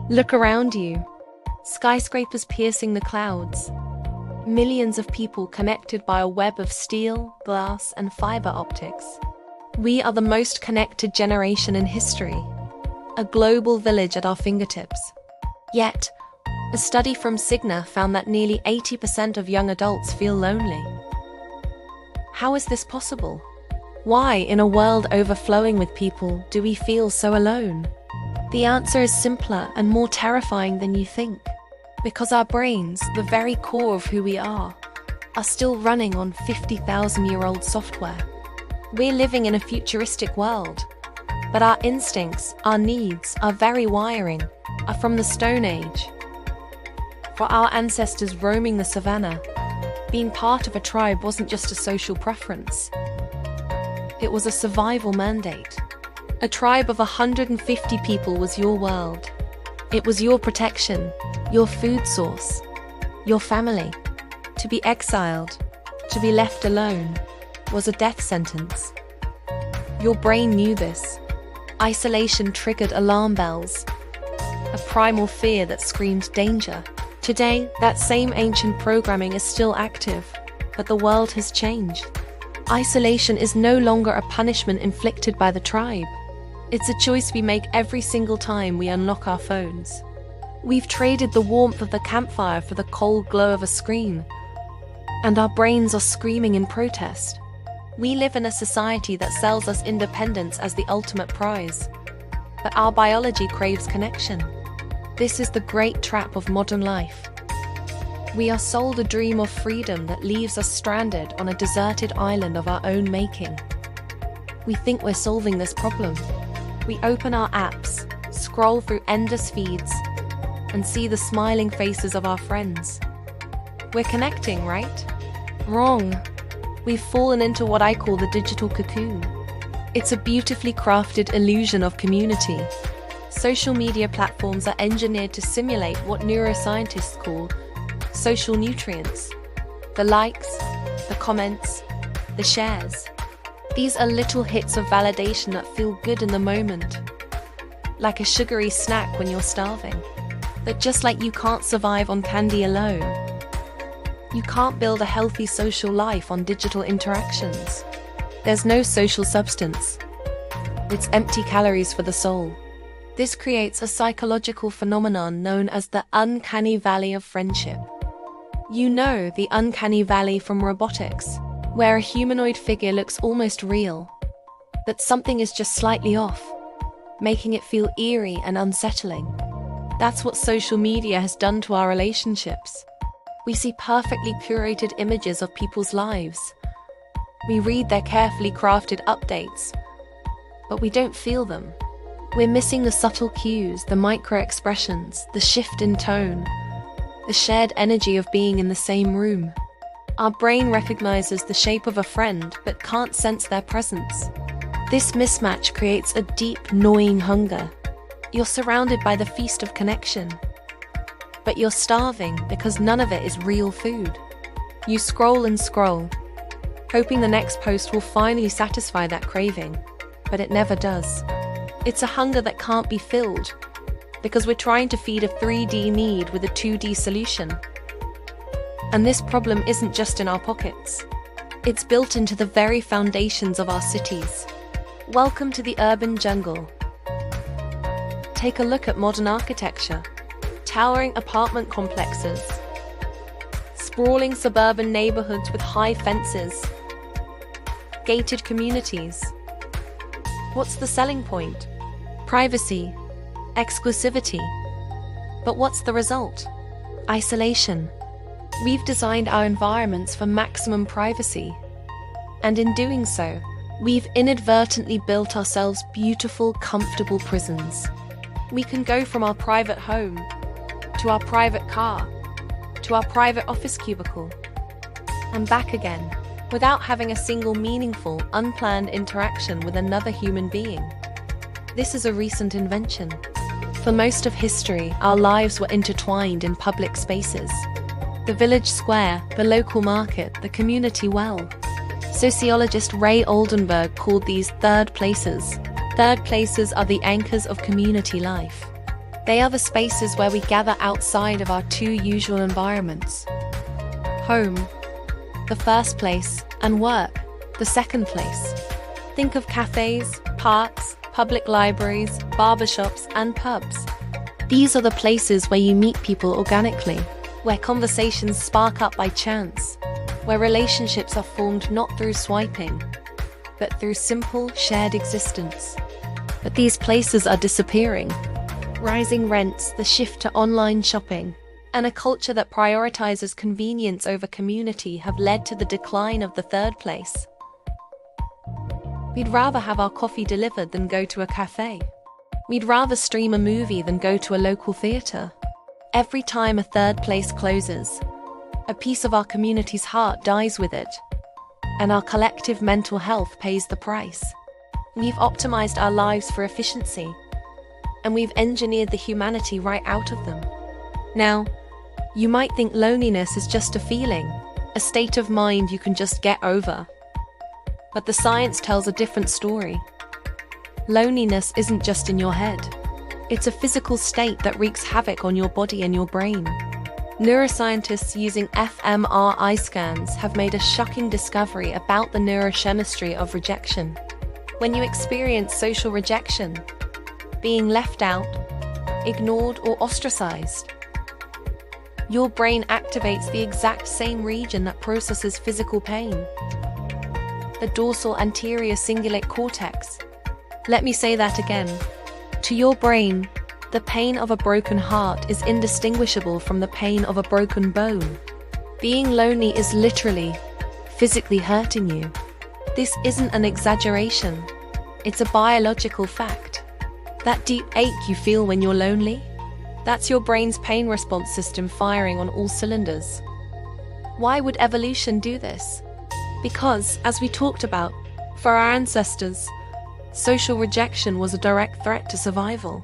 Look around you. Skyscrapers piercing the clouds. Millions of people connected by a web of steel, glass, and fiber optics. We are the most connected generation in history. A global village at our fingertips. Yet, a study from Cigna found that nearly 80% of young adults feel lonely. How is this possible? Why, in a world overflowing with people, do we feel so alone? The answer is simpler and more terrifying than you think. Because our brains, the very core of who we are still running on 50,000-year-old software. We're living in a futuristic world, but our instincts, our needs, our very wiring are from the Stone Age. For our ancestors roaming the savannah, being part of a tribe wasn't just a social preference. It was a survival mandate. A tribe of 150 people was your world. It was your protection, your food source, your family. To be exiled, to be left alone, was a death sentence. Your brain knew this. Isolation triggered alarm bells, a primal fear that screamed danger. Today, that same ancient programming is still active, but the world has changed. Isolation is no longer a punishment inflicted by the tribe. It's a choice we make every single time we unlock our phones. We've traded the warmth of the campfire for the cold glow of a screen, and our brains are screaming in protest. We live in a society that sells us independence as the ultimate prize, but our biology craves connection. This is the great trap of modern life. We are sold a dream of freedom that leaves us stranded on a deserted island of our own making. We think we're solving this problem. We open our apps, scroll through endless feeds, and see the smiling faces of our friends. We're connecting, right? Wrong. We've fallen into what I call the digital cocoon. It's a beautifully crafted illusion of community. Social media platforms are engineered to simulate what neuroscientists call social nutrients. The likes, the comments, the shares. These are little hits of validation that feel good in the moment, like a sugary snack when you're starving. But just like you can't survive on candy alone, you can't build a healthy social life on digital interactions. There's no social substance. It's empty calories for the soul. This creates a psychological phenomenon known as the uncanny valley of friendship. You know the uncanny valley from robotics, where a humanoid figure looks almost real, but something is just slightly off, making it feel eerie and unsettling. That's what social media has done to our relationships. We see perfectly curated images of people's lives. We read their carefully crafted updates, but we don't feel them. We're missing the subtle cues, the micro-expressions, the shift in tone, the shared energy of being in the same room. Our brain recognizes the shape of a friend but can't sense their presence. This mismatch creates a deep, gnawing hunger. You're surrounded by the feast of connection, but you're starving because none of it is real food. You scroll and scroll, hoping the next post will finally satisfy that craving, but it never does. It's a hunger that can't be filled, because we're trying to feed a 3D need with a 2D solution. And this problem isn't just in our pockets. It's built into the very foundations of our cities. Welcome to the urban jungle. Take a look at modern architecture. Towering apartment complexes. Sprawling suburban neighborhoods with high fences. Gated communities. What's the selling point? Privacy, exclusivity. But what's the result? Isolation. We've designed our environments for maximum privacy. And in doing so, we've inadvertently built ourselves beautiful, comfortable prisons. We can go from our private home, to our private car, to our private office cubicle, and back again, without having a single meaningful, unplanned interaction with another human being. This is a recent invention. For most of history, our lives were intertwined in public spaces. The village square, the local market, the community well. Sociologist Ray Oldenburg called these third places. Third places are the anchors of community life. They are the spaces where we gather outside of our two usual environments. Home, the first place, and work, the second place. Think of cafes, parks, public libraries, barbershops, and pubs. These are the places where you meet people organically, where conversations spark up by chance, where relationships are formed not through swiping, but through simple, shared existence. But these places are disappearing. Rising rents, the shift to online shopping, and a culture that prioritizes convenience over community have led to the decline of the third place. We'd rather have our coffee delivered than go to a cafe. We'd rather stream a movie than go to a local theater. Every time a third place closes, a piece of our community's heart dies with it, and our collective mental health pays the price. We've optimized our lives for efficiency, and we've engineered the humanity right out of them. Now, you might think loneliness is just a feeling, a state of mind you can just get over. But the science tells a different story. Loneliness isn't just in your head. It's a physical state that wreaks havoc on your body and your brain. Neuroscientists using fMRI scans have made a shocking discovery about the neurochemistry of rejection. When you experience social rejection, being left out, ignored, or ostracized, your brain activates the exact same region that processes physical pain, the dorsal anterior cingulate cortex. Let me say that again. To your brain, the pain of a broken heart is indistinguishable from the pain of a broken bone. Being lonely is literally, physically hurting you. This isn't an exaggeration. It's a biological fact. That deep ache you feel when you're lonely, that's your brain's pain response system firing on all cylinders. Why would evolution do this? Because, as we talked about, for our ancestors, social rejection was a direct threat to survival.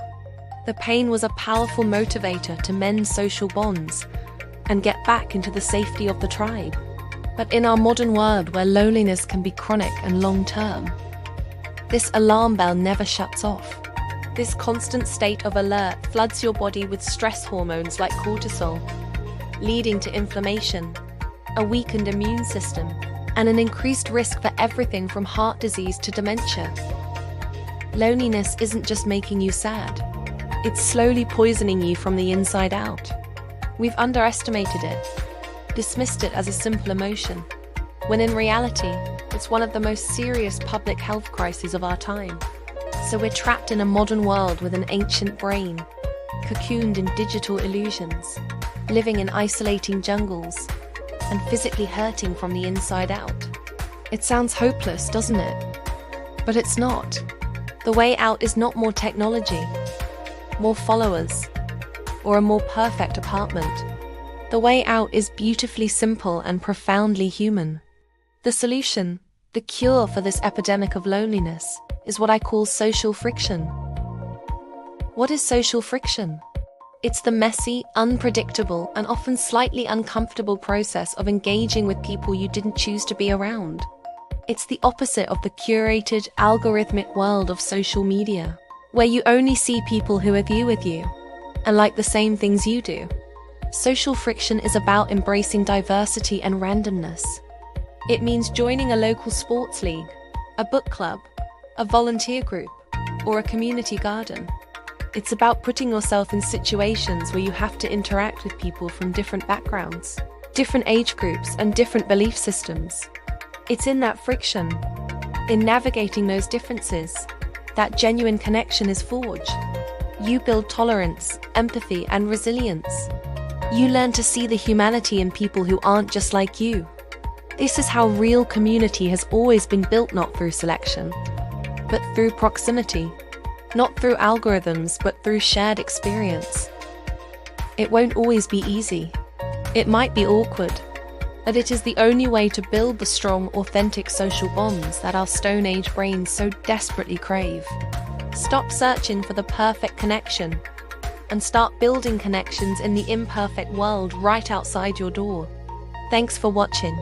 The pain was a powerful motivator to mend social bonds and get back into the safety of the tribe. But in our modern world where loneliness can be chronic and long-term, this alarm bell never shuts off. This constant state of alert floods your body with stress hormones like cortisol, leading to inflammation, a weakened immune system, and an increased risk for everything from heart disease to dementia. Loneliness isn't just making you sad. It's slowly poisoning you from the inside out. We've underestimated it, dismissed it as a simple emotion, when in reality, it's one of the most serious public health crises of our time. So we're trapped in a modern world with an ancient brain, cocooned in digital illusions, living in isolating jungles, and physically hurting from the inside out. It sounds hopeless, doesn't it? But it's not. The way out is not more technology, more followers, or a more perfect apartment. The way out is beautifully simple and profoundly human. The solution, the cure for this epidemic of loneliness, is what I call social friction. What is social friction? It's the messy, unpredictable, and often slightly uncomfortable process of engaging with people you didn't choose to be around. It's the opposite of the curated, algorithmic world of social media, where you only see people who agree with you and like the same things you do. Social friction is about embracing diversity and randomness. It means joining a local sports league, a book club, a volunteer group, or a community garden. It's about putting yourself in situations where you have to interact with people from different backgrounds, different age groups, and different belief systems. It's in that friction, in navigating those differences, that genuine connection is forged. You build tolerance, empathy, and resilience. You learn to see the humanity in people who aren't just like you. This is how real community has always been built, not through selection, but through proximity. Not through algorithms, but through shared experience. It won't always be easy. It might be awkward, but it is the only way to build the strong, authentic social bonds that our Stone Age brains so desperately crave. Stop searching for the perfect connection and start building connections in the imperfect world right outside your door. Thanks for watching.